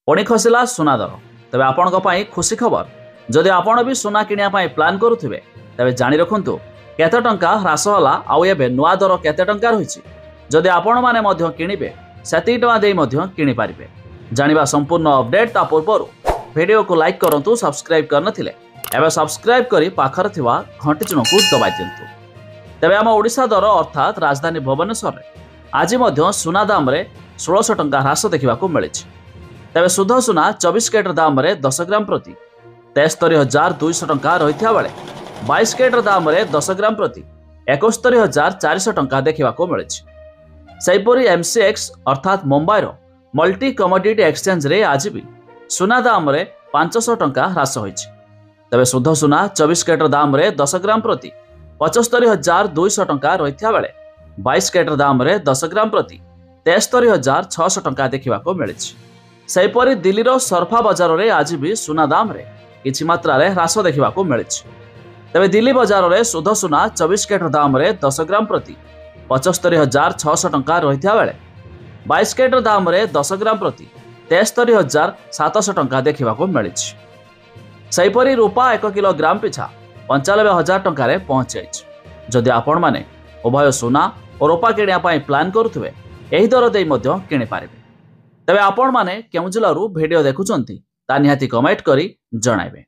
पुणी खसला सुना दर। तेज आपण खुशी खबर, जदि आपण भी सुना किनिया प्लान करुथिबे तेज जानि रखंतु केते टंका ह्रास होला आउ एबे नुआ दर केते टंका रहिछि। जदि आपण माने मध्य किनिबे सेति टंका देई मध्य किनि पारिबे। जानिबा संपूर्ण अपडेट ता पूर्वरु वीडियो को लाइक करंतु, सब्सक्राइब करनथिले एबे सब्सक्राइब करी पाखर थिवा घंटी चिन्ह को दबाइ दियंतु। तेबे आम ओडिशा दर अर्थात राजधानी भुवनेश्वर रे आज मध्य सुना दाम रे 1600 टंका ह्रास देखा मिली। तेबे शुद्ध सुना 24 कैरेट दाम रे 10 ग्राम प्रति 73,200 टंका रही बेले 22 कैरेट दाम रे 10 ग्राम प्रति 71,400 टंका देखा मिली। सेहीपरि एमसीएक्स अर्थात मुंबई रो मल्टी कमोडिटी एक्सचेंज रे आज भी सुना दाम रे 500 टंका ह्रास होइछि। तेबे शुद्ध सुना 24 कैरेट दाम रे 10 ग्राम प्रति 75,200 टंका रही बेले 22 कैरेट दाम रे 10 ग्राम प्रति 73,600 टंका देखा मिली। सेहीपरि दिल्लीर सरफा बजार रे आज भी सुना दाम रे किछि मात्रा रे ह्रास देखा मिली। तेबे दिल्ली बजार रे शुद्ध सुना 24 कैरेट दाम रे 10 ग्राम प्रति 75,600 टंका रही बेले 22 कैरेट दाम रे 10 ग्राम प्रति 73,700 टंका देखा मिली। सेहीपरि रूपा 1 किलोग्राम पिछा 95,000 टंका पहुंच जाइछि। जदि आपण माने उभय सुना और रूपा किनिया प्लान करुथिबे एही दर देई मध्य किनि पारिबे। तेबे आपण माने केउ जिल्लारू वीडियो देखुचंती ता निहाती कमेंट करी जणाइबे।